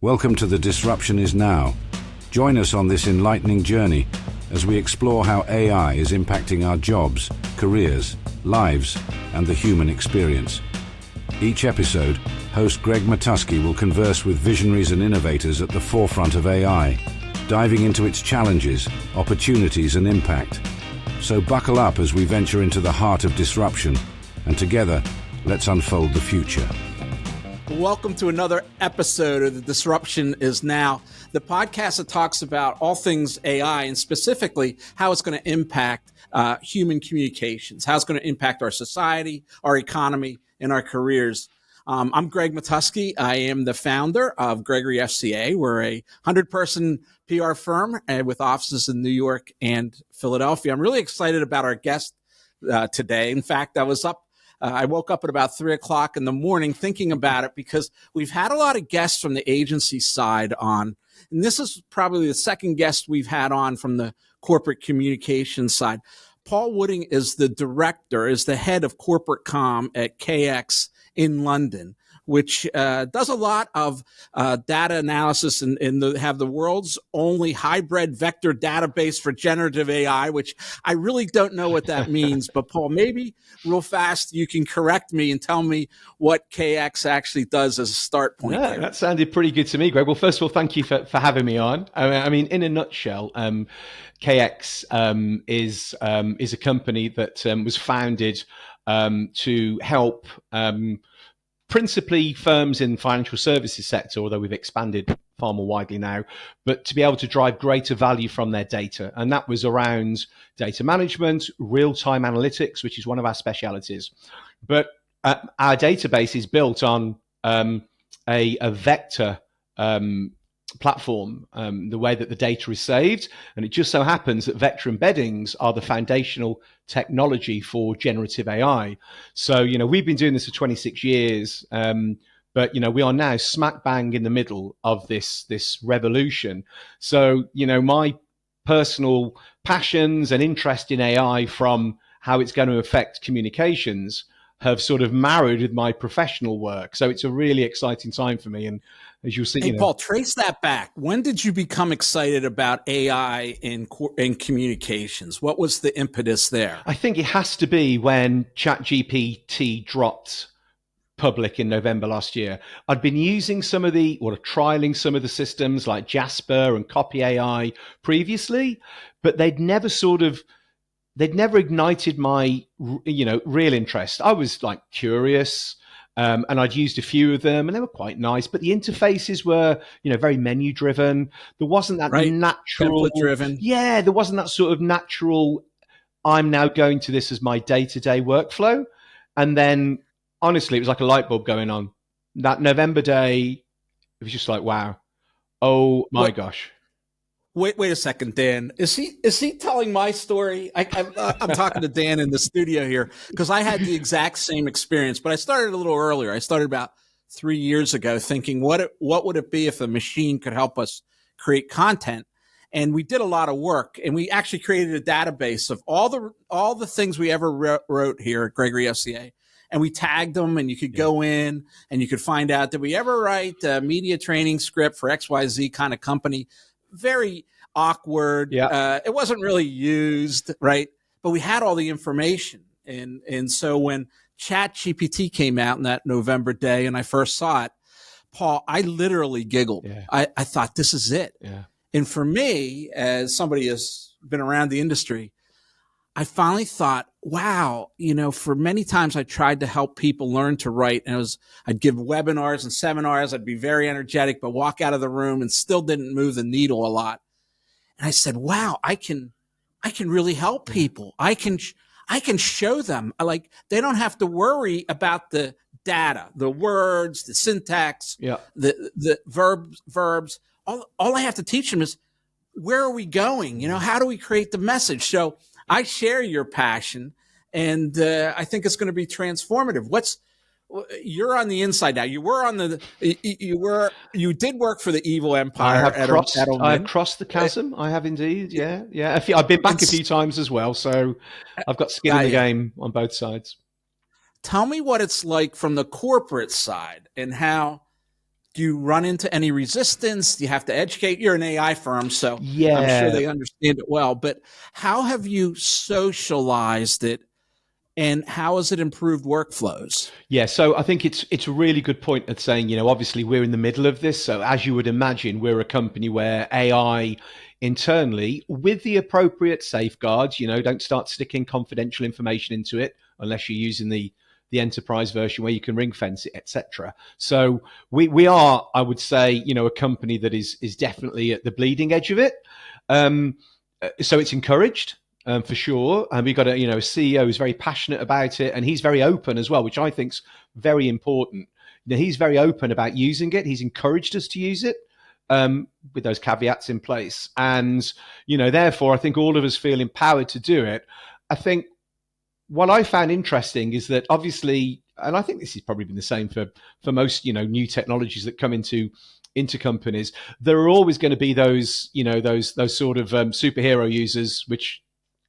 Welcome to The Disruption Is Now. Join us on this enlightening journey as we explore how AI is impacting our jobs, careers, lives, and the human experience. Each episode, host Greg Matusky will converse with visionaries and innovators at the forefront of AI, diving into its challenges, opportunities, and impact. So buckle up as we venture into the heart of disruption, and together, let's unfold the future. Welcome to another episode of The Disruption Is Now, the podcast that talks about all things AI and specifically how it's going to impact human communications, how it's going to impact our society, our economy, and our careers. I'm Greg Matusky. I am the founder of Gregory FCA. We're a 100-person PR firm with offices in New York and Philadelphia. I'm really excited about our guest today. In fact, I woke up at about 3 o'clock in the morning thinking about it because we've had a lot of guests from the agency side on, and this is probably the second guest we've had on from the corporate communications side. Paul Wooding is the head of corporate comm at KX in London, which does a lot of data analysis and have the world's only hybrid vector database for generative AI, which I really don't know what that means. But Paul, maybe real fast you can correct me and tell me what KX actually does as a start point. Yeah, that sounded pretty good to me, Greg. Well, first of all, thank you for having me on. I mean, in a nutshell, KX is a company that was founded to help principally firms in the financial services sector, although we've expanded far more widely now, but to be able to drive greater value from their data. And that was around data management, real-time analytics, which is one of our specialities. But our database is built on a vector platform, the way that the data is saved. And it just so happens that vector embeddings are the foundational technology for generative AI. So, we've been doing this for 26 years, but, we are now smack bang in the middle of this revolution. So, my personal passions and interest in AI from how it's going to affect communications have sort of married with my professional work. So it's a really exciting time for me. And as you'll see, hey, Paul, trace that back. When did you become excited about AI in communications? What was the impetus there? I think it has to be when ChatGPT dropped public in November last year. I'd been using trialing some of the systems like Jasper and Copy AI previously, but they'd never ignited my, real interest. I was curious, and I'd used a few of them and they were quite nice, but the interfaces were, very menu driven. There wasn't that natural template driven. Yeah. There wasn't that sort of natural, I'm now going to this as my day-to-day workflow. And then honestly, it was like a light bulb going on that November day. It was just like, wow. Oh my gosh. Wait a second, Dan. Is he telling my story? I'm talking to Dan in the studio here because I had the exact same experience, but I started a little earlier. I started about 3 years ago thinking, what would it be if a machine could help us create content? And we did a lot of work, and we actually created a database of all the things we ever wrote here at Gregory FCA. And we tagged them, and you could go in and you could find out, did we ever write a media training script for XYZ kind of company? Very awkward. Yeah. It wasn't really used, right? But we had all the information. And so when ChatGPT came out on that November day and I first saw it, Paul, I literally giggled. Yeah. I thought, this is it. Yeah. And for me, as somebody who's been around the industry, I finally thought, wow, for many times I tried to help people learn to write, and I'd give webinars and seminars. I'd be very energetic, but walk out of the room and still didn't move the needle a lot. And I said, wow, I can really help people. I can show them, they don't have to worry about the data, the words, the syntax, the verbs. All I have to teach them is, where are we going? How do we create the message? So I share your passion, and I think it's going to be transformative. You're on the inside now. You did work for the evil empire. I have crossed the chasm. I have indeed. Yeah. I've been back a few times as well, so I've got skin in the game on both sides. Tell me what it's like from the corporate side and how do you run into any resistance? Do you have to educate? You're an AI firm, so I'm sure Yeah. they understand it well. But how have you socialized it, and how has it improved workflows? Yeah, so I think it's a really good point of saying, obviously we're in the middle of this. So as you would imagine, we're a company where AI internally, with the appropriate safeguards, don't start sticking confidential information into it unless you're using the enterprise version where you can ring fence it, etc. So we are, I would say, a company that is definitely at the bleeding edge of it. So it's encouraged. For sure, and we've got a CEO who's very passionate about it, and he's very open as well, which I think's very important. He's very open about using it. He's encouraged us to use it with those caveats in place, and therefore, I think all of us feel empowered to do it. I think what I found interesting is that obviously, and I think this has probably been the same for most new technologies that come into companies, there are always going to be those those sort of superhero users, which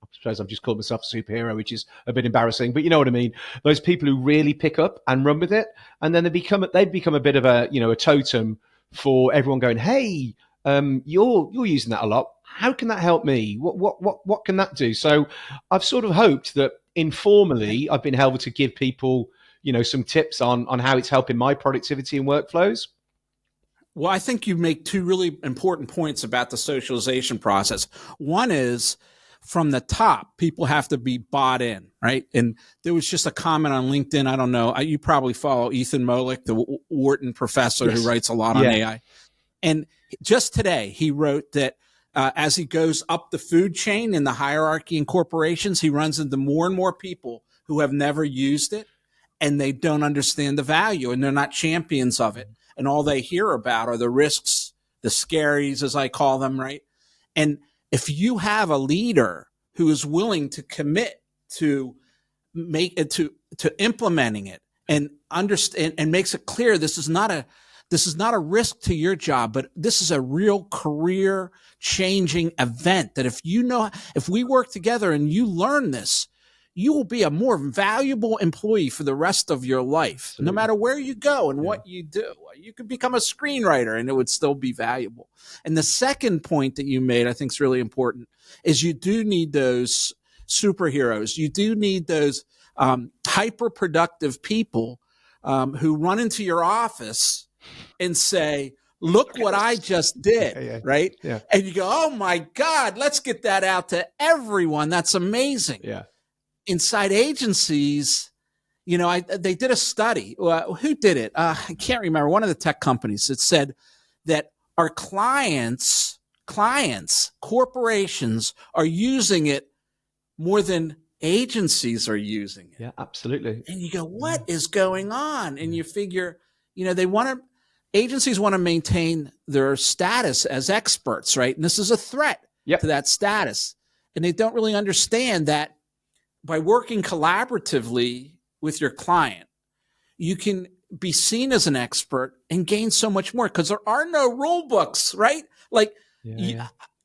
I suppose I've just called myself a superhero, which is a bit embarrassing, but you know what I mean. Those people who really pick up and run with it, and then they become a bit of a a totem for everyone going, hey, you're using that a lot. How can that help me? What can that do? So I've sort of hoped that informally I've been able to give people some tips on how it's helping my productivity and workflows. Well, I think you make two really important points about the socialization process. One is, from the top, people have to be bought in, right? And there was just a comment on LinkedIn. I don't know. You probably follow Ethan Mollick, the Wharton professor who writes a lot on AI. And just today, he wrote that as he goes up the food chain in the hierarchy in corporations, he runs into more and more people who have never used it, and they don't understand the value, and they're not champions of it. And all they hear about are the risks, the scaries, as I call them, right? And if you have a leader who is willing to commit to make it to implementing it and understand and makes it clear this is not a risk to your job, but this is a real career changing event that if we work together and you learn this, you will be a more valuable employee for the rest of your life. Absolutely. No matter where you go and what you do. You could become a screenwriter and it would still be valuable. And the second point that you made, I think is really important, is you do need those superheroes. You do need those hyper-productive people who run into your office and say, look what I just did, right? Yeah. And you go, oh my God, let's get that out to everyone. That's amazing. Yeah. Inside agencies, they did a study. Who did it? I can't remember. One of the tech companies that said that our clients, corporations are using it more than agencies are using it. Yeah, absolutely. And you go, what is going on? And you figure, agencies want to maintain their status as experts, right? And this is a threat to that status. And they don't really understand that by working collaboratively with your client, you can be seen as an expert and gain so much more because there are no rule books, right? Like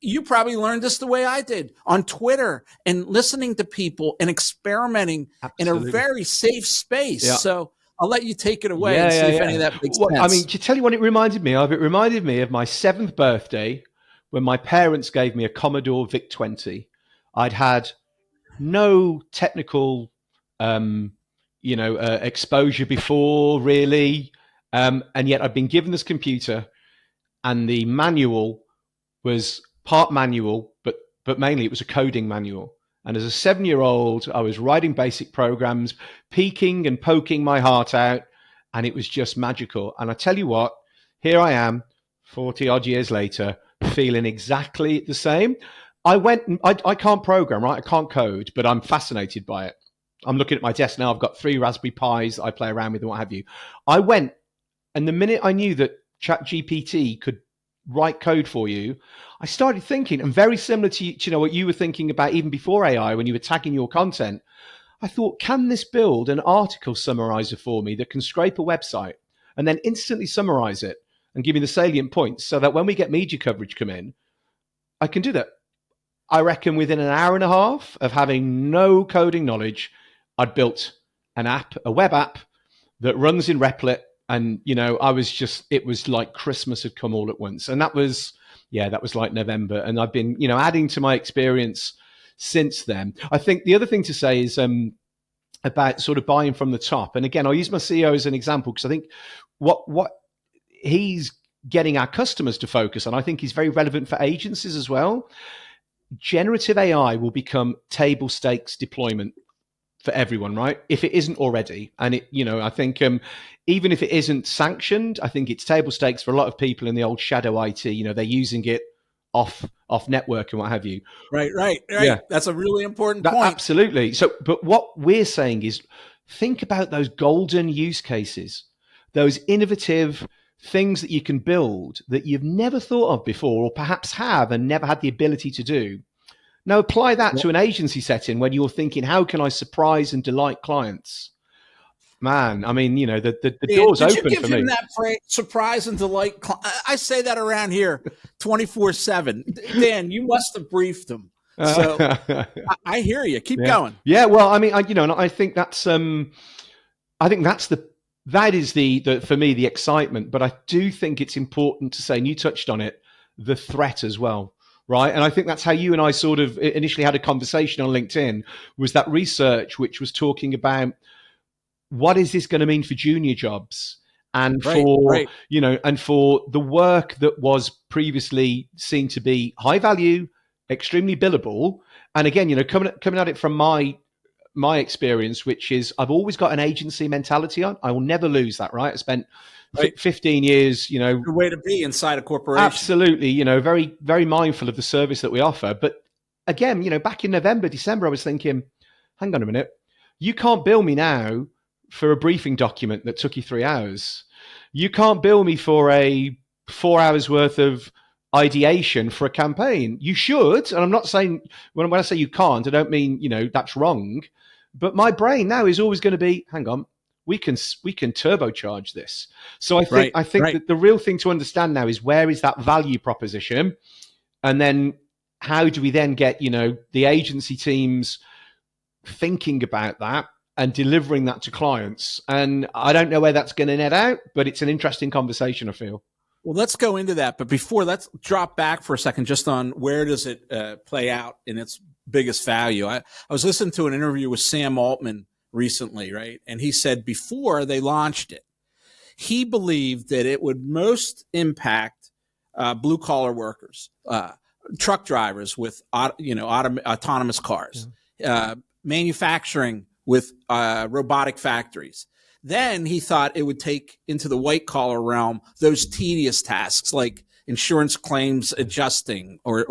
you probably learned this the way I did on Twitter and listening to people and experimenting in a very safe space. Yeah. So I'll let you take it away and see if any of that makes sense. I mean, to tell you what it reminded me of, my 7th birthday when my parents gave me a Commodore VIC-20. I'd had no technical, exposure before, really. And yet I'd been given this computer, and the manual was part manual, but mainly it was a coding manual. And as a 7-year-old, I was writing basic programs, peeking and poking my heart out, and it was just magical. And I tell you what, here I am, 40 odd years later, feeling exactly the same. I can't program, right? I can't code, but I'm fascinated by it. I'm looking at my desk now. I've got 3 Raspberry Pis I play around with and what have you. I went, and the minute I knew that ChatGPT could write code for you, I started thinking, and very similar to what you were thinking about even before AI when you were tagging your content, I thought, can this build an article summarizer for me that can scrape a website and then instantly summarize it and give me the salient points so that when we get media coverage come in, I can do that. I reckon within an hour and a half of having no coding knowledge, I'd built an app, a web app that runs in Replit And, it was like Christmas had come all at once. And that was like November. And I've been, adding to my experience since then. I think the other thing to say is about sort of buying from the top. And again, I'll use my CEO as an example, because I think what he's getting our customers to focus on, I think, is very relevant for agencies as well. Generative AI will become table stakes deployment for everyone, right? If it isn't already. And I think even if it isn't sanctioned, I think it's table stakes for a lot of people in the old shadow IT. They're using it off network and what have you. Right. Yeah. That's a really important point. Absolutely. So, but what we're saying is, think about those golden use cases, those innovative things that you can build that you've never thought of before, or perhaps have and never had the ability to do. Now apply that to an agency setting when you're thinking, how can I surprise and delight clients? Man, I mean, the door's open for me. Did you give him that phrase, surprise and delight? I say that around here 24/7. Dan, you must have briefed him. So I hear you. Keep going. Yeah, well, I mean, I think that's that is the for me the excitement. But I do think it's important to say, and you touched on it, the threat as well. Right. And I think that's how you and I sort of initially had a conversation on LinkedIn, was that research which was talking about what is this going to mean for junior jobs, and and for the work that was previously seen to be high value, extremely billable. And again, coming at it from my experience, which is I've always got an agency mentality on. I will never lose that, right? I spent 15 years, the way to be inside a corporation. Absolutely, very, very mindful of the service that we offer. But again, back in November, December, I was thinking, hang on a minute, you can't bill me now for a briefing document that took you 3 hours. You can't bill me for a 4 hours worth of ideation for a campaign. You should. And I'm not saying, when I say you can't, I don't mean, that's wrong. But my brain now is always going to be, hang on, we can turbocharge this. So I think that the real thing to understand now is, where is that value proposition? And then how do we then get, the agency teams thinking about that and delivering that to clients? And I don't know where that's going to net out, but it's an interesting conversation, I feel. Well, let's go into that. But before, let's drop back for a second just on where does it play out in its biggest value. I was listening to an interview with Sam Altman recently, right? And he said before they launched it, he believed that it would most impact blue collar workers, truck drivers with autonomous cars, manufacturing with robotic factories. Then he thought it would take into the white collar realm those tedious tasks like insurance claims adjusting or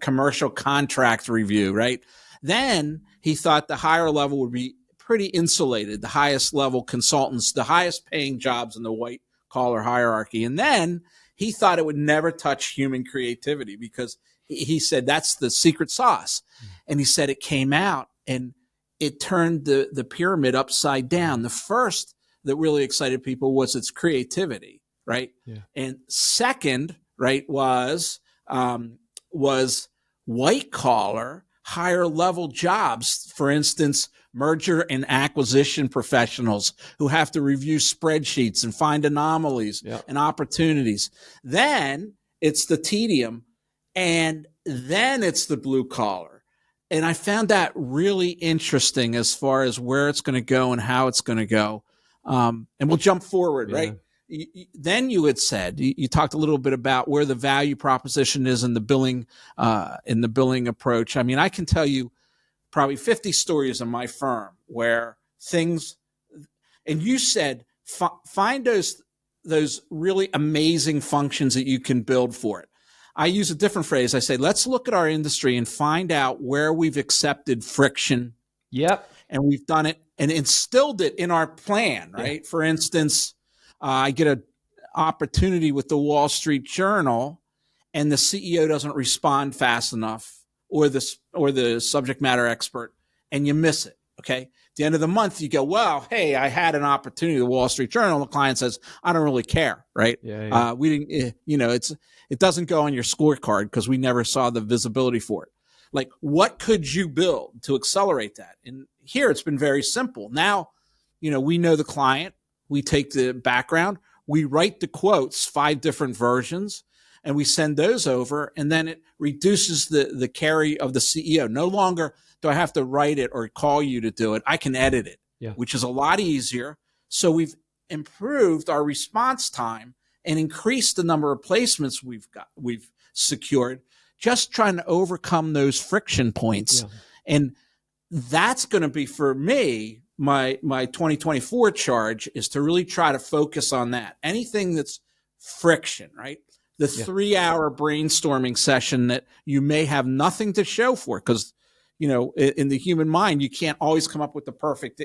commercial contract review, right? Then he thought the higher level would be pretty insulated, the highest level consultants, the highest paying jobs in the white collar hierarchy. And then he thought it would never touch human creativity, because he said that's the secret sauce. And he said it came out and it turned the pyramid upside down. The first that really excited people was its creativity, right? Yeah. And second, right, was white collar, higher level jobs. For instance, merger and acquisition professionals who have to review spreadsheets and find anomalies and opportunities. Then it's the tedium, and then it's the blue collar. And I found that really interesting as far as where it's going to go and how it's going to go. And we'll jump forward, right? Then you had said, you talked a little bit about where the value proposition is in the billing approach. I mean, I can tell you probably 50 stories in my firm where things, and you said, find those really amazing functions that you can build for it. I use a different phrase. I say, let's look at our industry and find out where we've accepted friction. Yep. And we've done it and instilled it in our plan, right? Yeah. For instance, I get an opportunity with the Wall Street Journal and the CEO doesn't respond fast enough, or the subject matter expert, and you miss it. Okay. At the end of the month, you go, well, hey, I had an opportunity, the Wall Street Journal. The client says, I don't really care. Right. Yeah. We didn't, it doesn't go on your scorecard because we never saw the visibility for it. Like, what could you build to accelerate that? And here it's been very simple. Now, we know the client. we take the background, we write the quotes, 5 different versions, and we send those over, and then it reduces the carry of the CEO. No longer do I have to write it or call you to do it. I can edit it, which is a lot easier. So we've improved our response time and increased the number of placements we've secured, just trying to overcome those friction points. And that's going to be, for me, my 2024 charge is to really try to focus on that. Anything that's friction, right? The 3-hour brainstorming session that you may have nothing to show for, because, in the human mind, you can't always come up with the perfect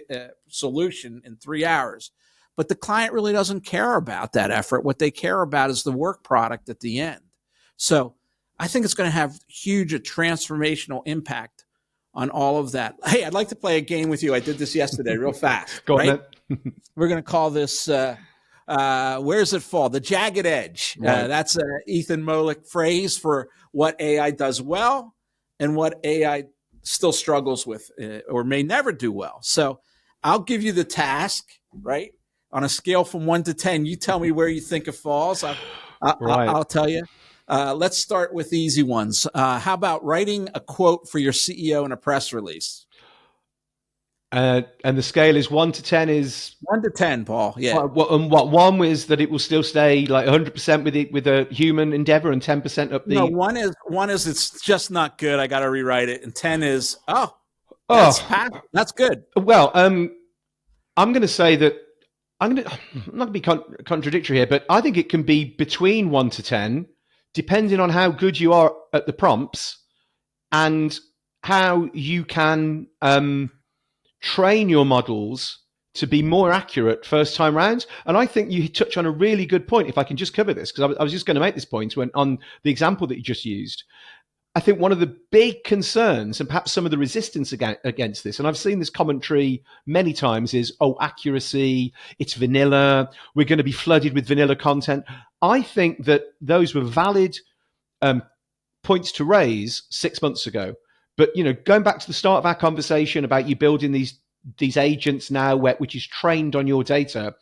solution in 3 hours. But the client really doesn't care about that effort. What they care about is the work product at the end. So I think it's going to have a transformational impact on all of that. Hey, I'd like to play a game with you. I did this yesterday real fast. Go right? on. We're going to call this, where's it fall? The jagged edge. Right. That's an Ethan Mollick phrase for what AI does well and what AI still struggles with or may never do well. So I'll give you the task, right? On a scale from 1 to 10, you tell me where you think it falls. I'll tell you. Let's start with easy ones. How about writing a quote for your CEO in a press release? And the scale is 1 to 10 is 1 to 10, Paul. Yeah. What 1 was that it will still stay like 100% with a human endeavor, and 10% up the. No, 1 is it's just not good. I got to rewrite it, and 10 is that's good. Well, I'm going to say that I'm not going to be contradictory here, but I think it can be between 1 to 10, depending on how good you are at the prompts and how you can train your models to be more accurate first time round. And I think you touch on a really good point, if I can just cover this, because I was just going to make this point when on the example that you just used. I think one of the big concerns and perhaps some of the resistance against this, and I've seen this commentary many times, is, accuracy, it's vanilla, we're going to be flooded with vanilla content. I think that those were valid points to raise 6 months ago. But, going back to the start of our conversation about you building these agents now, which is trained on your data,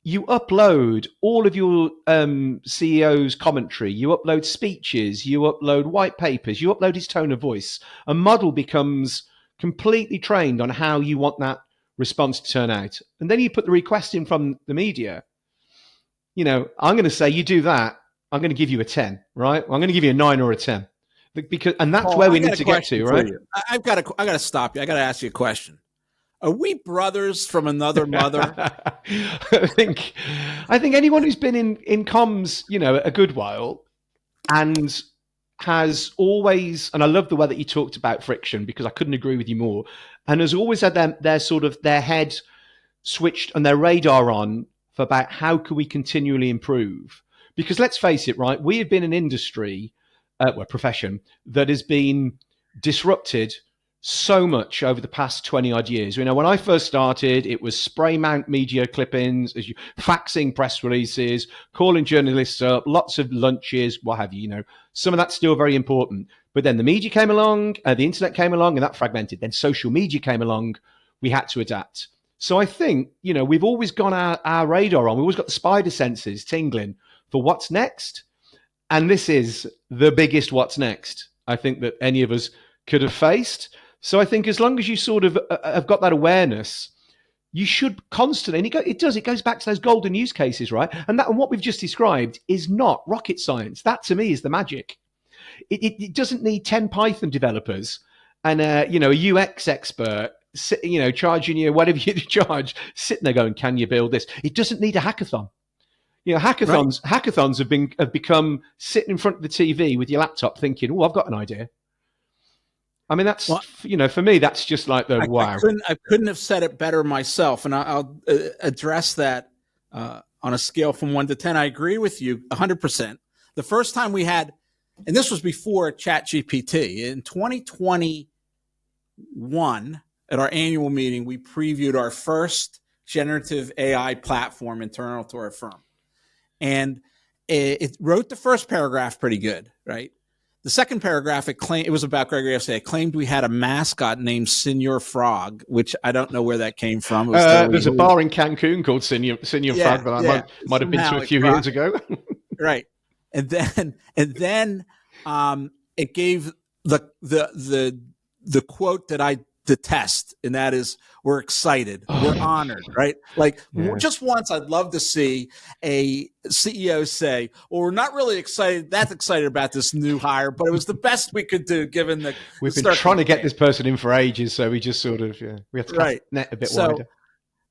you upload all of your CEO's commentary, you upload speeches, you upload white papers, you upload his tone of voice. A model becomes completely trained on how you want that response to turn out. And then you put the request in from the media. I'm going to say you do that, I'm going to give you a 10, right? I'm going to give you a 9 or a 10. And that's where we need to get to, right? I got to stop you. I got to ask you a question. Are we brothers from another mother? I think anyone who's been in comms, a good while, and has always, and I love the way that you talked about friction, because I couldn't agree with you more, and has always had their head switched and their radar on for about how can we continually improve. Because let's face it, right? We have been an industry, profession, that has been disrupted so much over the past 20 odd years. When I first started, it was spray mount media clippings, faxing press releases, calling journalists up, lots of lunches, what have you. Some of that's still very important. But then the media came along, the internet came along, and that fragmented. Then social media came along, we had to adapt. So I think, we've always got our radar on. We've always got the spider senses tingling for what's next. And this is the biggest what's next, I think, that any of us could have faced. So I think as long as you sort of have got that awareness, you should constantly, and it goes back to those golden use cases, right? And what we've just described is not rocket science. That to me is the magic. It doesn't need 10 Python developers and a UX expert, charging you whatever you charge, sitting there going, can you build this? It doesn't need a hackathon. Hackathons have become sitting in front of the TV with your laptop thinking, oh, I've got an idea. I mean, that's, for me, that's just like wow. I couldn't have said it better myself. And I'll address that on a scale from 1 to 10. I agree with you 100%. The first time we had, and this was before ChatGPT, in 2021, at our annual meeting, we previewed our first generative AI platform internal to our firm. And it wrote the first paragraph pretty good, right? The second paragraph, it was about Greg Matusky. It claimed we had a mascot named Senor Frog, which I don't know where that came from. It was there's a bar in Cancun called Senor Frog that I might have been to a few years ago. Right. And then it gave the quote that I detest, and that is, we're excited, we're honored, right? Like just once I'd love to see a CEO say, well, we're not really that excited about this new hire, but it was the best we could do given the we've been trying to get this person in for ages, so we just sort of we have to cast net a bit wider.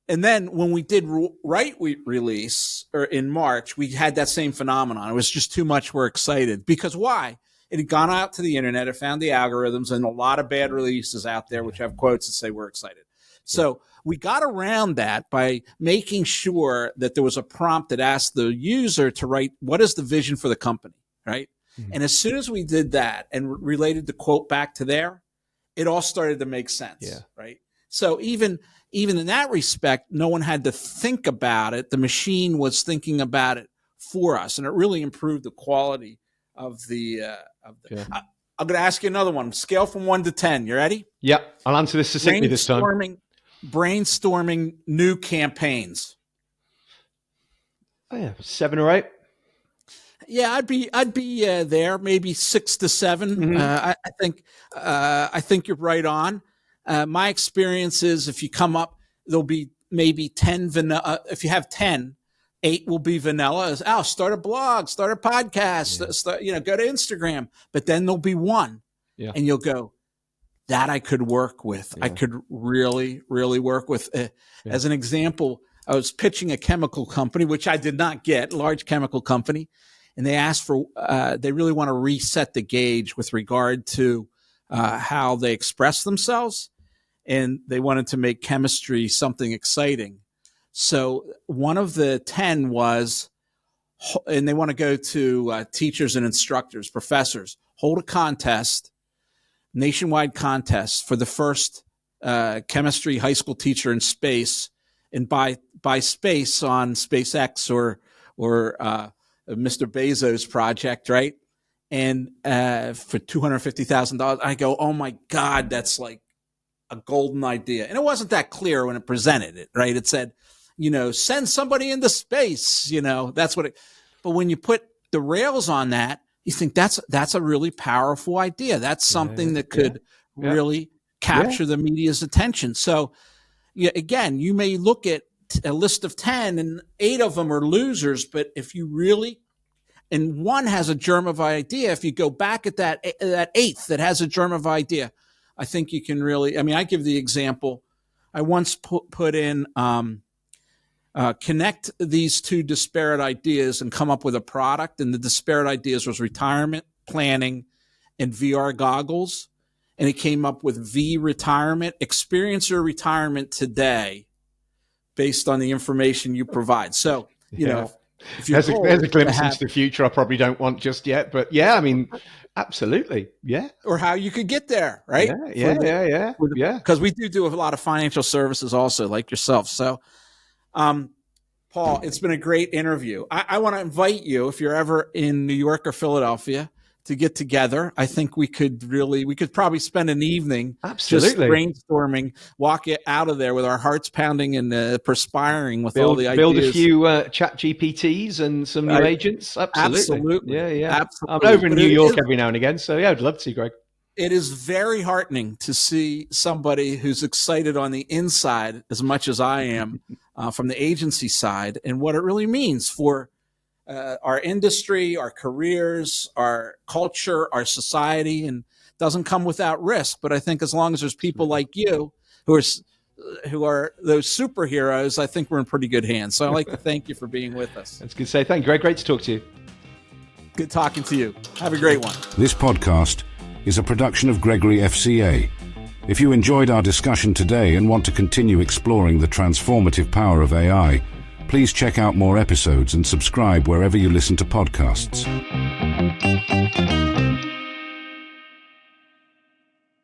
And then when we did release or in March, we had that same phenomenon. It was just too much. We're excited because why? It had gone out to the internet. It found the algorithms and a lot of bad releases out there, which have quotes that say we're excited. So we got around that by making sure that there was a prompt that asked the user to write, what is the vision for the company, right? Mm-hmm. And as soon as we did that and related the quote back to there, it all started to make sense, right? So even in that respect, no one had to think about it. The machine was thinking about it for us, and it really improved the quality of the. I'm going to ask you another one. Scale from 1 to 10. You ready? Yep. I'll answer this succinctly this time. Brainstorming new campaigns. 7 or 8. Yeah, I'd be there, maybe 6 to 7. Mm-hmm. I think you're right on. My experience is if you come up, there'll be maybe 10 vanilla. If you have 10, 8 will be vanilla. Start a blog, start a podcast, go to Instagram. But then there'll be one, and you'll go, that I could work with. I could really, really work with. As an example, I was pitching a chemical company, which I did not get, large chemical company, and they asked for. They really want to reset the gauge with regard to how they express themselves, and they wanted to make chemistry something exciting. So one of the 10 was, and they want to go to teachers and instructors, professors, hold a contest, nationwide contest for the first chemistry high school teacher in space, and buy space on SpaceX or Mr. Bezos' project, right? And for $250,000, I go, oh my God, that's like a golden idea. And it wasn't that clear when it presented it, right? It said, send somebody into space, that's what it, but when you put the rails on that, you think that's a really powerful idea. That's something that could really capture the media's attention. So again, you may look at a list of 10 and 8 of them are losers, but if you really, and one has a germ of idea, if you go back at that 8th that has a germ of idea, I think you can really, I give the example. I once put in, connect these two disparate ideas and come up with a product. And the disparate ideas was retirement planning and VR goggles. And it came up with V retirement, experience your retirement today based on the information you provide. So, if there's a glimpse into the future I probably don't want just yet, but absolutely. Yeah. Or how you could get there, right? Yeah. Because we do a lot of financial services also, like yourself. So, Paul, it's been a great interview. I want to invite you, if you're ever in New York or Philadelphia, to get together. I think we could probably spend an evening just brainstorming, walk it out of there with our hearts pounding and perspiring with all the ideas. Build a few chat GPTs and some new agents. Absolutely. Yeah. Absolutely. I'm over in New York every now and again, so I'd love to, Greg. It is very heartening to see somebody who's excited on the inside as much as I am from the agency side, and what it really means for our industry, our careers, our culture, our society, and doesn't come without risk. But I think as long as there's people like you who are those superheroes, I think we're in pretty good hands. So I'd like to thank you for being with us. That's good to say. Thank you, Greg. Great to talk to you. Good talking to you. Have a great one. This podcast is a production of Gregory FCA. If you enjoyed our discussion today and want to continue exploring the transformative power of AI, please check out more episodes and subscribe wherever you listen to podcasts.